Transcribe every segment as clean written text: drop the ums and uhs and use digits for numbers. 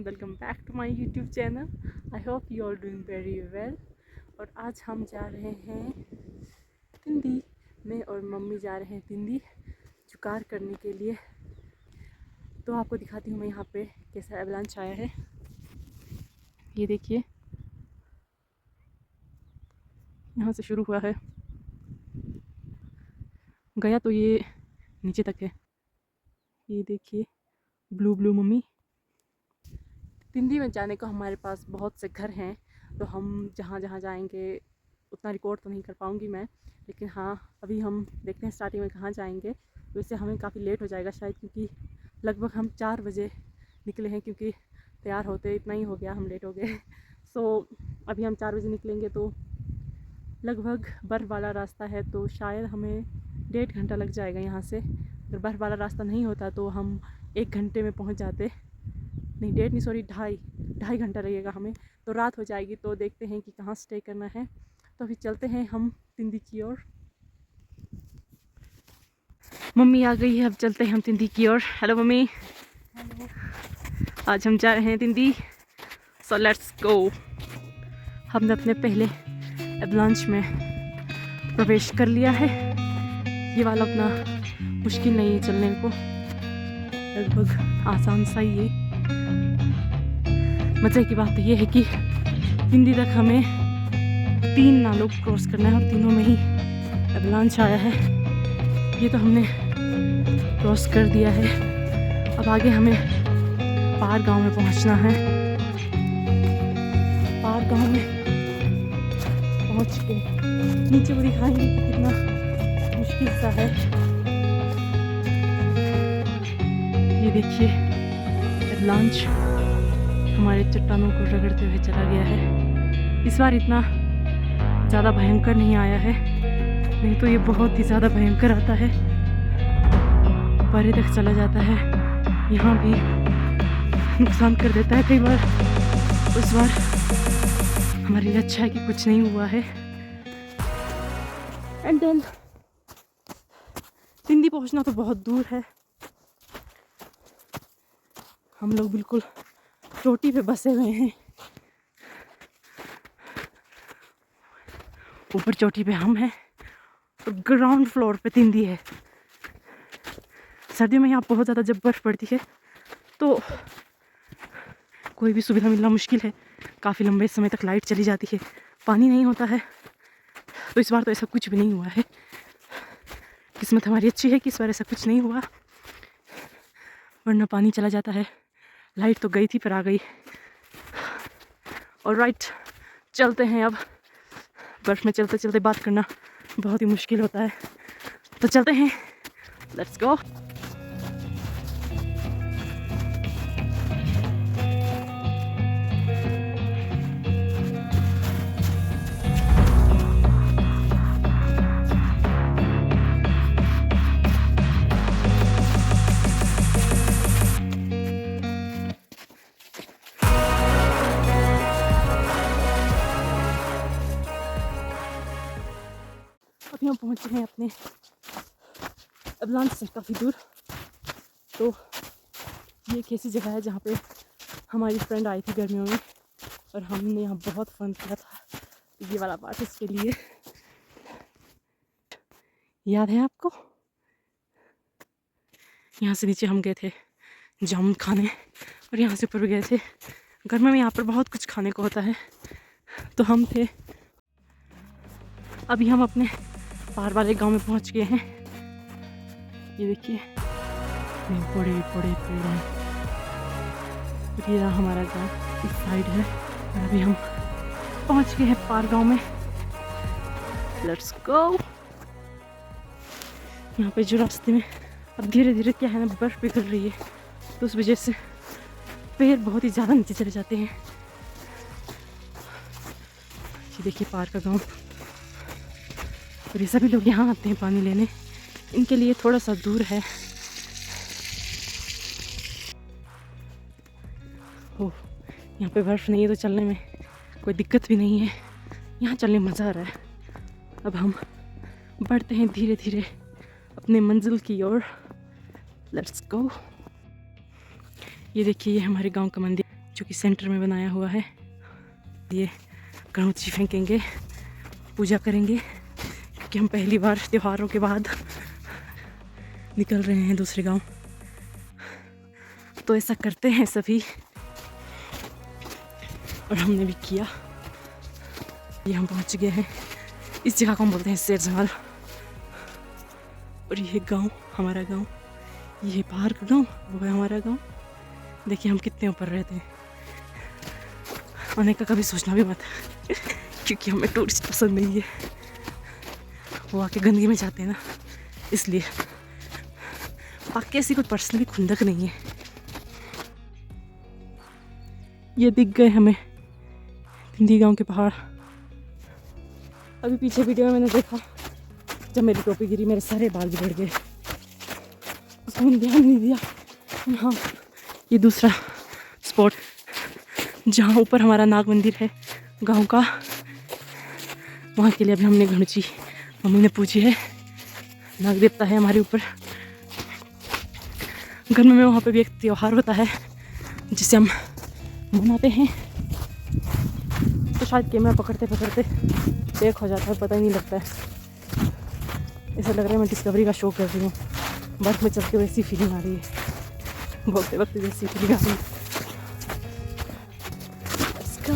Welcome back to my YouTube channel. I hope you are doing very well. और आज हम जा रहे हैं तिंदी। मैं और मम्मी जा रहे हैं तिंदी जुगाड़ करने के लिए। तो आपको दिखाती हूँ मैं यहाँ पे कैसा एवलांच आया है। ये देखिए, यहाँ से शुरू हुआ है, गया तो ये नीचे तक है। ये देखिए, ब्लू ब्लू मम्मी। तिंदी में जाने को हमारे पास बहुत से घर हैं, तो हम जहाँ जहाँ जाएंगे उतना रिकॉर्ड तो नहीं कर पाऊँगी मैं, लेकिन हाँ अभी हम देखते हैं स्टार्टिंग में कहाँ जाएंगे। वैसे हमें काफ़ी लेट हो जाएगा शायद, क्योंकि लगभग हम 4 बजे निकले हैं, क्योंकि तैयार होते इतना ही हो गया, हम लेट हो गए। सो अभी हम 4 बजे निकलेंगे, तो लगभग बर्फ़ वाला रास्ता है, तो शायद हमें 1.5 घंटा लग जाएगा यहाँ से। अगर बर्फ़ वाला रास्ता नहीं होता तो हम 1 घंटे में पहुँच जाते। नहीं, 1.5 नहीं, सॉरी, ढाई घंटा लगेगा हमें, तो रात हो जाएगी। तो देखते हैं कि कहाँ स्टे करना है। तो अभी चलते हैं हम तिंदी की ओर। मम्मी आ गई है, अब चलते हैं हम तिंदी की ओर। Hello mummy. हेलो। आज हम जा रहे हैं तिंदी, सो लेट्स गो। हमने अपने पहले एवलांच में प्रवेश कर लिया है। ये वाला उतना मुश्किल नहीं है चलने को, लगभग आसान सा ही है। मज़े की बात ये है कि तिंदी तक हमें 3 नालों क्रॉस करना है, और तीनों में ही एवलांच आया है। ये तो हमने क्रॉस कर दिया है। अब आगे हमें पार गांव में पहुंचना है। पार गांव में पहुंच के नीचे को दिखाएंगे कि कितना मुश्किल सा है। ये देखिए, एवलांच हमारे चट्टानों को रगड़ते हुए चला गया है। इस बार इतना ज़्यादा भयंकर नहीं आया है, नहीं तो ये बहुत ही ज़्यादा भयंकर आता है, परे तक चला जाता है, यहाँ भी नुकसान कर देता है कई बार। उस बार हमारे लिए अच्छा है कि कुछ नहीं हुआ है। एंड देन तिंदी पहुँचना तो बहुत दूर है। हम लोग बिल्कुल चोटी पे बसे हुए हैं। ऊपर चोटी पे हम हैं और ग्राउंड फ्लोर पे तिंदी है। सर्दियों में यहाँ बहुत ज़्यादा जब बर्फ़ पड़ती है तो कोई भी सुविधा मिलना मुश्किल है। काफ़ी लंबे समय तक लाइट चली जाती है, पानी नहीं होता है। तो इस बार तो ऐसा कुछ भी नहीं हुआ है। किस्मत हमारी अच्छी है कि इस बार ऐसा कुछ नहीं हुआ, वरना पानी चला जाता है। लाइट तो गई थी पर आ गई। और राइट, चलते हैं अब। बर्फ़ में चलते चलते बात करना बहुत ही मुश्किल होता है, तो चलते हैं, लेट्स गो। अभी हम पहुँचे हैं अपने एवलांच से काफ़ी दूर। तो ये एक ऐसी जगह है जहाँ पे हमारी फ्रेंड आई थी गर्मियों में, और हमने यहाँ बहुत फन किया था। ये वाला पार्ट इसके लिए, याद है आपको? यहाँ से नीचे हम गए थे जामुन खाने, और यहाँ से ऊपर भी गए थे। गर्मियों में यहाँ पर बहुत कुछ खाने को होता है, तो हम थे। अभी हम अपने पार वाले गांव में पहुंच गए हैं। ये देखिए, बड़े बड़े पेड़ हैं। और ये हमारा गांव इस साइड है, और अभी हम पहुंच गए हैं पार गांव में। Let's go. यहाँ पे जो रास्ते में अब धीरे धीरे क्या है ना, बर्फ़ पिघल रही है, तो उस वजह से पेड़ बहुत ही ज़्यादा नीचे चले जाते हैं। ये देखिए पार का गाँव, और ये सभी लोग यहाँ आते हैं पानी लेने। इनके लिए थोड़ा सा दूर है। ओह, यहाँ पे बर्फ़ नहीं है तो चलने में कोई दिक्कत भी नहीं है। यहाँ चलने मज़ा आ रहा है। अब हम बढ़ते हैं धीरे धीरे अपने मंजिल की ओर। Let's go. ये देखिए, ये हमारे गांव का मंदिर जो कि सेंटर में बनाया हुआ है। ये गणपति फेंकेंगे, पूजा करेंगे, क्योंकि हम पहली बार त्योहारों के बाद निकल रहे हैं दूसरे गांव। तो ऐसा करते हैं सभी, और हमने भी किया। ये हम पहुंच गए हैं। इस जगह को हम बोलते हैं शेर जंगल। और ये गांव हमारा गांव, ये बाहर का गांव, वो है हमारा गांव। देखिए हम कितने ऊपर रहते हैं। आने का कभी सोचना भी मत, क्योंकि हमें टूरिस्ट पसंद नहीं है। वो आके गंदगी में जाते हैं ना, इसलिए। बाकी ऐसी कोई पर्सनली खुंदक नहीं है। ये दिख गए हमें तिंदी गांव के पहाड़। अभी पीछे वीडियो में मैंने देखा, जब मेरी टोपी गिरी मेरे सारे बाल बिगड़ गए। उसको मैंने ध्यान नहीं दिया। हाँ, ये दूसरा स्पॉट जहाँ ऊपर हमारा नाग मंदिर है गांव का, वहाँ के लिए अभी हमने गणपति मम्मी ने पूजी है। नाग देवता है हमारे ऊपर। घर में वहाँ पे भी एक त्योहार होता है जिसे हम मनाते हैं। तो शायद कैमरा पकड़ते पकड़ते एक हो जाता है, पता ही नहीं लगता है। ऐसा लग रहा है मैं डिस्कवरी का शो कर रही हूँ। बर्फ में चलते हुए ऐसी फीलिंग आ रही है, बोलते वक्त जैसी फीलिंग आ रही है। Let's go.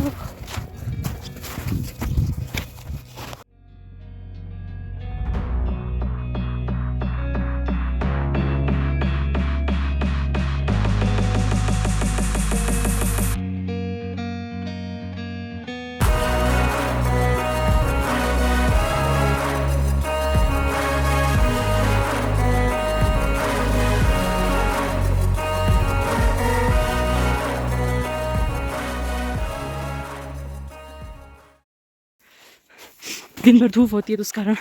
दिन भर धूप होती है तो उस कारण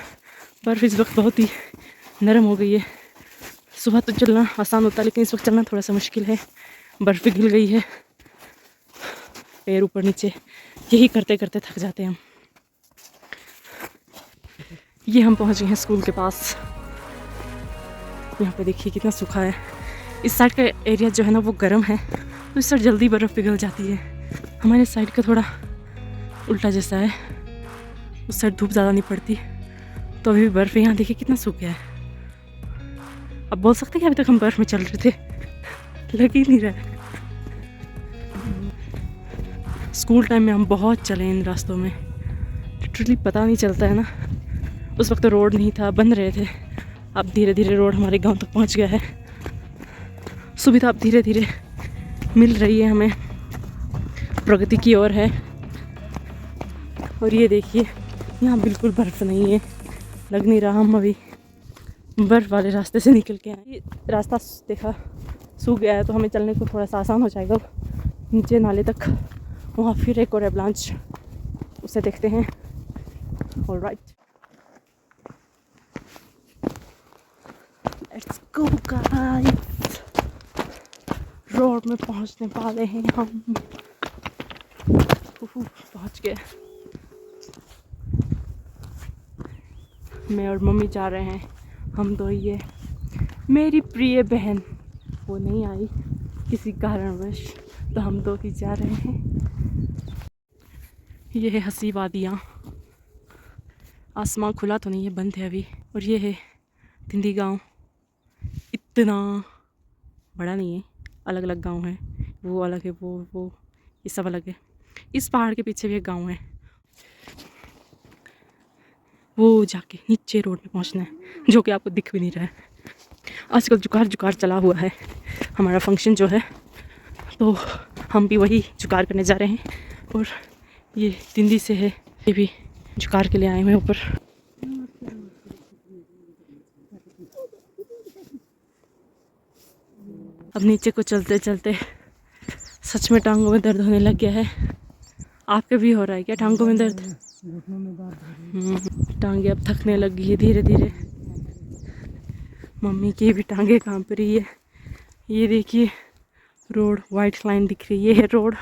बर्फ़ इस वक्त बहुत ही नरम हो गई है। सुबह तो चलना आसान होता है, लेकिन इस वक्त चलना थोड़ा सा मुश्किल है। बर्फ़ पिघल गई है, पैर ऊपर नीचे, यही करते करते थक जाते हैं हम। ये हम पहुंच गए हैं स्कूल के पास। यहाँ पे देखिए कितना सूखा है। इस साइड का एरिया जो है ना वो गर्म है, तो इस साइड जल्दी बर्फ़ पिघल जाती है। हमारे साइड का थोड़ा उल्टा जैसा है, उस साइड धूप ज़्यादा नहीं पड़ती, तो अभी भी बर्फ़ है। यहाँ देखिए कितना सूख गया है। अब बोल सकते हैं कि अभी तक हम बर्फ़ में चल रहे थे, लग ही नहीं रहा है। स्कूल टाइम में हम बहुत चले इन रास्तों में, लिटरली पता नहीं चलता है ना। उस वक्त तो रोड नहीं था, बंद रहे थे। अब धीरे धीरे रोड हमारे गांव तक पहुंच गया है। सुविधा अब धीरे धीरे मिल रही है हमें, प्रगति की ओर है। और ये देखिए यहाँ बिल्कुल बर्फ़ नहीं है, लग नहीं रहा हम अभी बर्फ़ वाले रास्ते से निकल के आए। ये रास्ता देखा सूख गया है, तो हमें चलने को थोड़ा सा आसान हो जाएगा नीचे नाले तक। वहाँ फिर एक और एवलांच, उसे देखते हैं। Alright, let's go guys. Road में पहुँचने वाले हैं हम। पहुँच गए। मैं और मम्मी जा रहे हैं, हम दो ही है। मेरी प्रिय बहन वो नहीं आई किसी कारणवश, तो हम दो ही जा रहे हैं। ये है हंसी वादियाँ। आसमां खुला तो नहीं है, बंद है अभी। और ये है तिंदी गांव। इतना बड़ा नहीं है, अलग अलग गांव है। वो अलग है, वो ये सब अलग है। इस पहाड़ के पीछे भी एक गांव है, वो जाके नीचे रोड में पहुंचना है, जो कि आपको दिख भी नहीं रहा है। आजकल जुगाड़ चला हुआ है हमारा फंक्शन जो है, तो हम भी वही जुगाड़ करने जा रहे हैं। और ये तिंदी से है, ये भी जुगाड़ के लिए आए हुए ऊपर। अब नीचे को चलते चलते सच में टांगों में दर्द होने लग गया है। आपके भी हो रहा है क्या टांगों में दर्द? टांगे अब थकने लगी है धीरे धीरे। मम्मी की भी टांगे कांप रही है। ये देखिए रोड, वाइट लाइन दिख रही है, ये है रोड।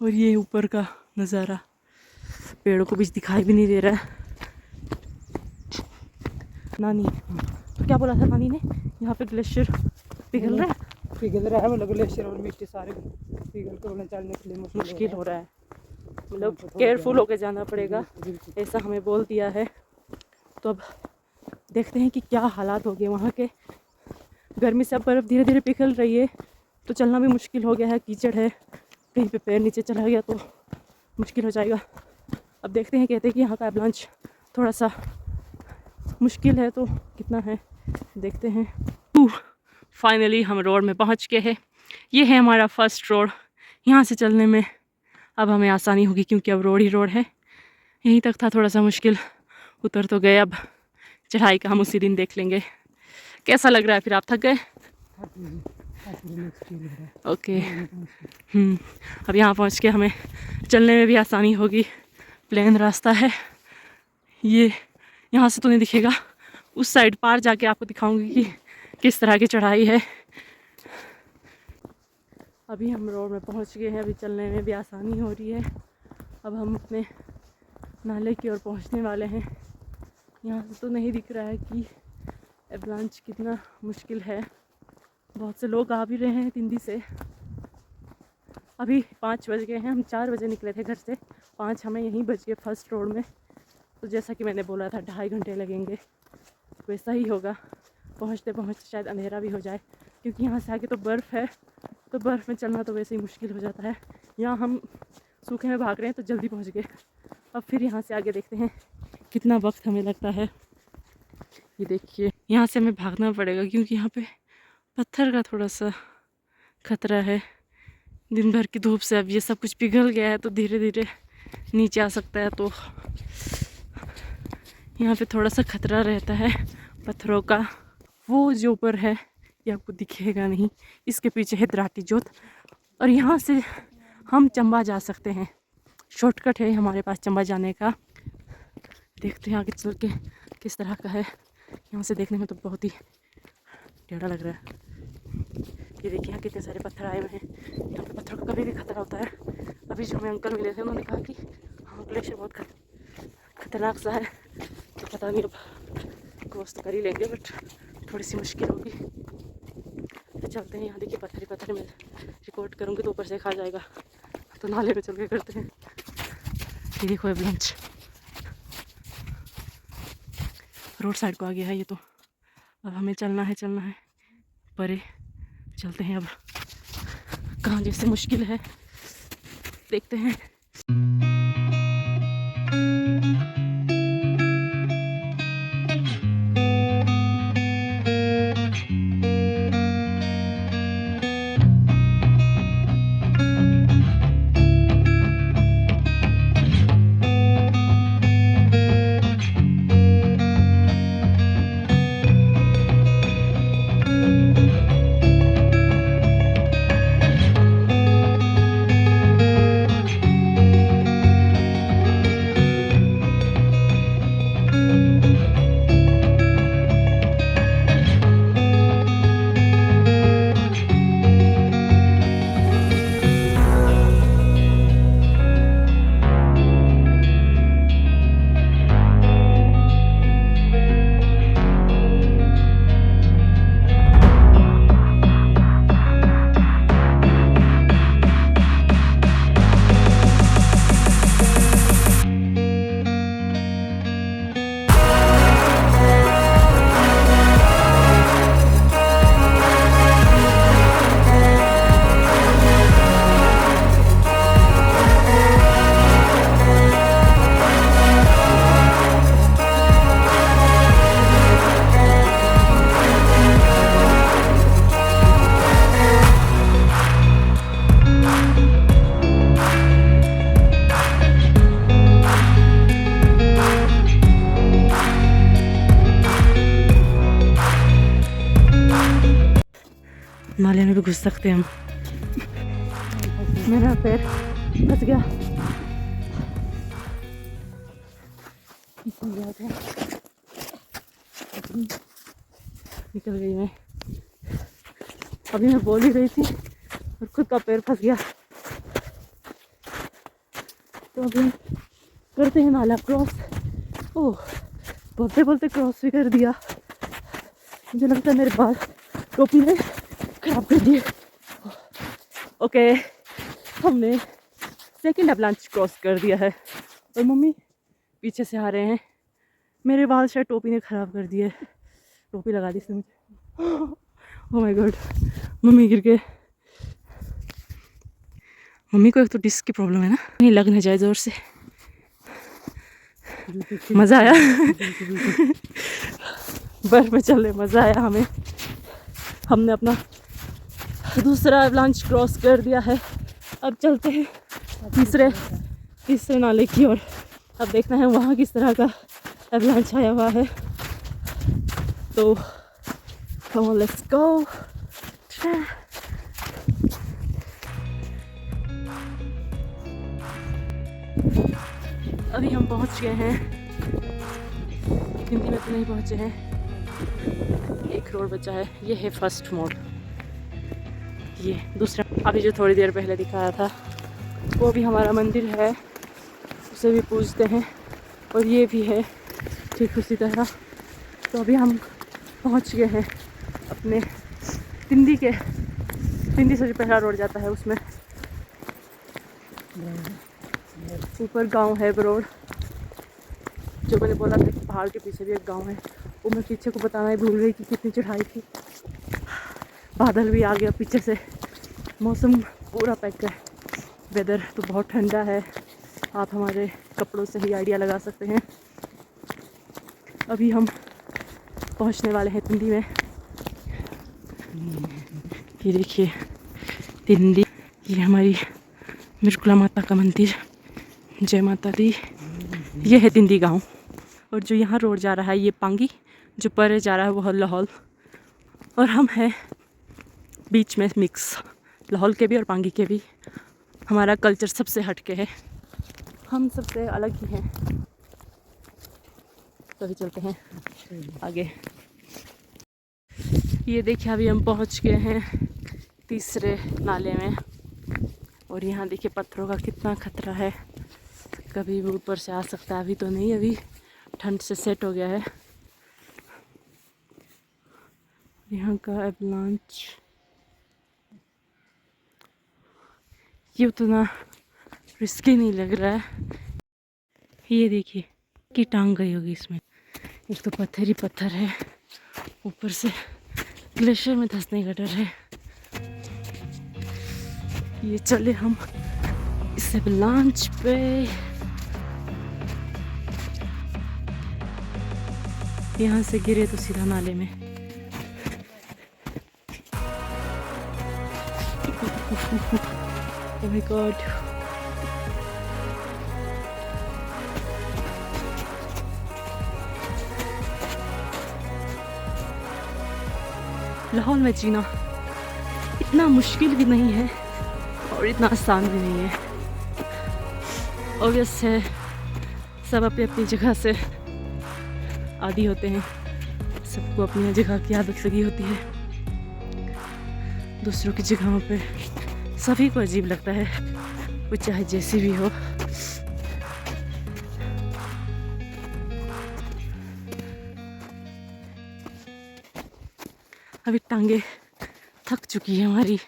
और ये ऊपर का नज़ारा, पेड़ों को बीच दिखाई भी नहीं दे रहा है। नानी तो क्या बोला था नानी ने, यहाँ पे ग्लेशियर पिघल रहा है, वो ग्लेशियर और मिट्टी सारे मुश्किल हो रहा है, मतलब केयरफुल होकर जाना पड़ेगा, ऐसा हमें बोल दिया है। तो अब देखते हैं कि क्या हालात हो गए वहाँ के। गर्मी से अब बर्फ़ धीरे धीरे पिघल रही है, तो चलना भी मुश्किल हो गया है, कीचड़ है, कहीं पे पैर नीचे चला गया तो मुश्किल हो जाएगा। अब देखते हैं, कहते हैं कि यहाँ का एवलांच थोड़ा सा मुश्किल है, तो कितना है देखते हैं। फाइनली हम रोड में पहुँच गए हैं। ये है हमारा फर्स्ट रोड। यहाँ से चलने में अब हमें आसानी होगी, क्योंकि अब रोड ही रोड है। यहीं तक था थोड़ा सा मुश्किल, उतर तो गए, अब चढ़ाई का हम उसी दिन देख लेंगे। कैसा लग रहा है फिर, आप थक गए? ओके। अब यहाँ पहुँच के हमें चलने में भी आसानी होगी, प्लेन रास्ता है ये। यहाँ से तो नहीं दिखेगा, उस साइड पार जाके आपको दिखाऊंगी कि किस तरह की चढ़ाई है। अभी हम रोड में पहुँच गए हैं, अभी चलने में भी आसानी हो रही है। अब हम अपने नाले की ओर पहुँचने वाले हैं। यहाँ से तो नहीं दिख रहा है कि एवलांच कितना मुश्किल है। बहुत से लोग आ भी रहे हैं तिंदी से। अभी 5 बज गए हैं, हम 4 बजे निकले थे घर से, 5 हमें यहीं बज गए फर्स्ट रोड में। तो जैसा कि मैंने बोला था 2.5 घंटे लगेंगे, वैसा ही होगा। पहुँचते पहुँचते शायद अंधेरा भी हो जाए, क्योंकि यहाँ से आगे तो बर्फ़ है, तो बर्फ़ में चलना तो वैसे ही मुश्किल हो जाता है। यहाँ हम सूखे में भाग रहे हैं तो जल्दी पहुँच गए। अब फिर यहाँ से आगे देखते हैं कितना वक्त हमें लगता है। ये देखिए, यहाँ से हमें भागना पड़ेगा, क्योंकि यहाँ पे पत्थर का थोड़ा सा खतरा है। दिन भर की धूप से अब ये सब कुछ पिघल गया है, तो धीरे धीरे नीचे आ सकता है, तो यहाँ पे थोड़ा सा खतरा रहता है पत्थरों का। वो जो ऊपर है ये आपको दिखेगा नहीं, इसके पीछे है द्राटी जोत, और यहाँ से हम चंबा जा सकते हैं। शॉर्टकट है हमारे पास चंबा जाने का। देखते हैं आगे चल के किस तरह का है। यहाँ से देखने में तो बहुत ही टेढ़ा लग रहा है। ये देखिए यहाँ कितने सारे पत्थर आए हुए हैं। यहाँ पे पत्थरों का कभी भी खतरा होता है। अभी जो हमें अंकल मिले थे उन्होंने कहा कि हाँ ग्लेशियर बहुत खतरनाक सा है, तो पता नहीं अब क्रॉस तो कर ही लेंगे, बट थोड़ी सी मुश्किल होगी। तो चलते हैं। यहाँ देखिए पत्थर ही पत्थर में रिकॉर्ड करूँगी तो ऊपर से खा जाएगा, तो नाले में चल के करते हैं। ये देखो एवलांच रोड साइड को आ गया है ये तो। अब हमें चलना है परे चलते हैं। अब कहाँ जैसे मुश्किल है देखते हैं। नाले में भी घुस सकते हैं हम। मेरा पैर फंस गया। निकल गई मैं। अभी मैं बोल ही रही थी और खुद का पैर फंस गया। तो अभी करते हैं नाला क्रॉस। ओह, बोलते बोलते क्रॉस भी कर दिया। मुझे लगता है मेरे बाल टोपी ने खराब कर दिए। ओके, हमने सेकंड अवलांच क्रॉस कर दिया है और मम्मी पीछे से आ रहे हैं। मेरे बाल शायद टोपी ने ख़राब कर दिए, टोपी लगा दी इसने मुझे। ओह माय गॉड, मम्मी गिर गए। मम्मी को एक तो डिस्क की प्रॉब्लम है ना, नहीं लग ना जाए ज़ोर से। मज़ा आया बर्फ में चलने मज़ा आया हमें। हमने अपना दूसरा अवलांच क्रॉस कर दिया है। अब चलते हैं तीसरे नाले की ओर। अब देखना है वहाँ किस तरह का अवलांच आया हुआ है। तो come on, let's go। अभी हम पहुँच गए हैं, हिंदी में तो नहीं पहुँचे हैं। एक रोड बचा है, ये है फर्स्ट मोड़। ये दूसरा अभी जो थोड़ी देर पहले दिखाया था वो भी हमारा मंदिर है, उसे भी पूजते हैं। और ये भी है ठीक उसी तरह। तो अभी हम पहुंच गए हैं अपने तिंदी से जो पहला रोड जाता है उसमें। ऊपर गांव है बरोड़, जो मैंने बोला था कि पहाड़ के पीछे भी एक गांव है। वो मैं पीछे को बताना ही भूल गई कि कितनी चढ़ाई थी। बादल भी आ गया पीछे से, मौसम पूरा पैक है। वेदर तो बहुत ठंडा है, आप हमारे कपड़ों से ही आइडिया लगा सकते हैं। अभी हम पहुंचने वाले हैं तिंदी में। ये देखिए तिंदी, ये हमारी मृगला माता का मंदिर। जय माता दी। ये है तिंदी गांव। और जो यहाँ रोड जा रहा है ये पांगी, जो परे जा रहा है वो है लाहौल। और हम हैं बीच में मिक्स, लाहौल के भी और पांगी के भी। हमारा कल्चर सबसे हटके है, हम सबसे अलग ही हैं। तो अभी चलते हैं आगे। ये देखिए अभी हम पहुंच गए हैं तीसरे नाले में। और यहाँ देखिए पत्थरों का कितना खतरा है, कभी भी ऊपर से आ सकता है। अभी तो नहीं, अभी ठंड से सेट हो गया है। यहाँ का अवलांच ये उतना रिस्की नहीं लग रहा है। ये देखिए कि टांग गई होगी इसमें, एक तो पत्थर ही पत्थर है, ऊपर से ग्लेशियर में धंसने का डर है। ये चले हम इस अवलांच पे। यहाँ से गिरे तो सीधा नाले में। Oh my God। लाहौल में जीना इतना मुश्किल भी नहीं है और इतना आसान भी नहीं है। ऑब्वियस है, सब अपनी अपनी जगह से आदी होते हैं, सबको अपनी जगह की आदत लगी होती है। दूसरों की जगहों पे सभी को अजीब लगता है, वो चाहे जैसी भी हो। अभी टांगे थक चुकी है हमारी।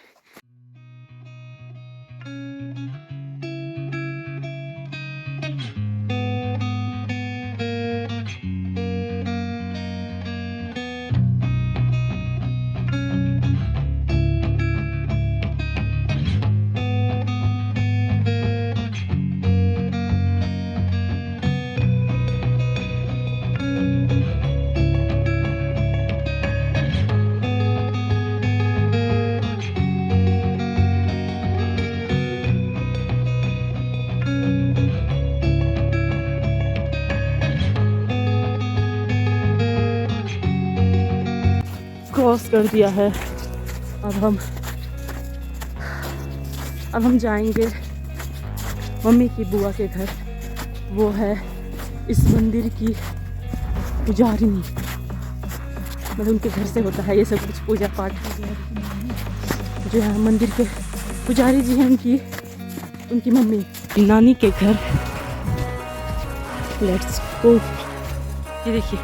क्रॉस कर दिया है। अब हम जाएंगे मम्मी की बुआ के घर। वो है इस मंदिर की पुजारिनी, मतलब उनके घर से होता है ये सब कुछ पूजा पाठ। जो है मंदिर के पुजारी जी हैं उनकी मम्मी नानी के घर। Let's go. ये देखिए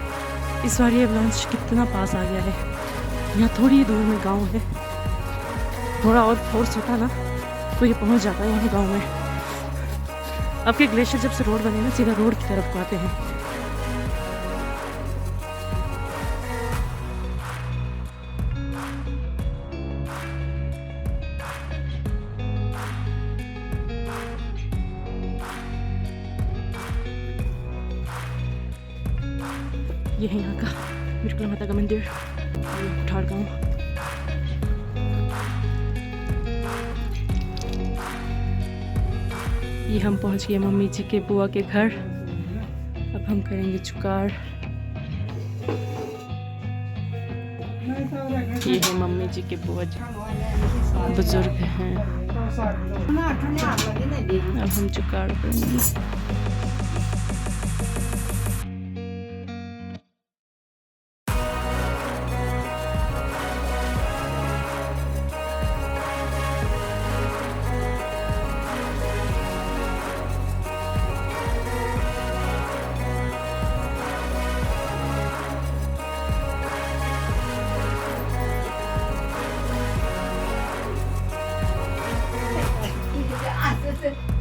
इस बार ये अवलांच कितना पास आ गया है। यहाँ थोड़ी दूर में गांव है, थोड़ा और फोर्स होता ना तो ये पहुंच जाता है वहाँ गांव में। आपके ग्लेशियर जब से रोड बने ना, सीधा रोड की तरफ को आते हैं। ये है यहाँ का मिर्कला माता का मंदिर, ठाड़ गाँव। ये हम पहुँच गए मम्मी जी के बुआ के घर। अब हम करेंगे जुगाड़। ये है मम्मी जी के बुआ जी, बुजुर्ग हैं। अब हम जुगाड़ करेंगे।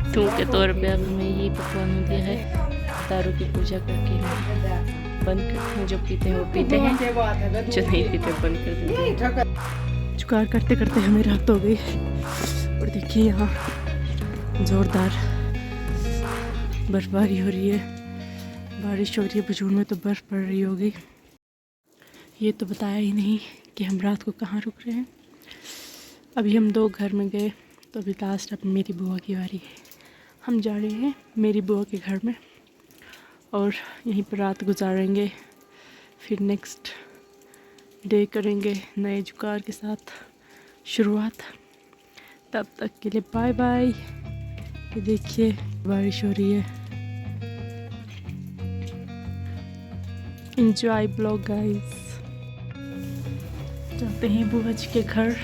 थूक के तौर पे अब हमें ये पकवान दिया है। दारू की पूजा करके बंद करते हैं, जो पीते हैं वो पीते हैं, जो नहीं पीते बंद कर देते हैं। जुगाड़ करते करते हमें रात हो गई और देखिए यहाँ ज़ोरदार बर्फबारी हो रही है, बारिश हो रही है। बुजुर्ग में तो बर्फ़ पड़ रही होगी। ये तो बताया ही नहीं कि हम रात को कहाँ रुक रहे हैं। अभी हम 2 घर में गए, तो अभी लास्ट अब मेरी बुआ की बारी है। हम जा रहे हैं मेरी बुआ के घर में और यहीं पर रात गुजारेंगे। फिर नेक्स्ट डे करेंगे नए जुगाड़ के साथ शुरुआत। तब तक के लिए बाय बाय। ये देखिए बारिश हो रही है। Enjoy blog guys. जाते हैं बुआ जी के घर।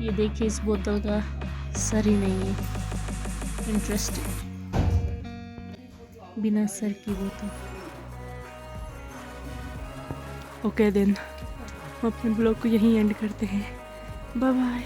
ये देखिए इस बोतल का सर ही नहीं है। इंटरेस्टिंग, बिना सर की बोतल। ओके देन, हम अपने ब्लॉग को यहीं एंड करते हैं। Bye bye.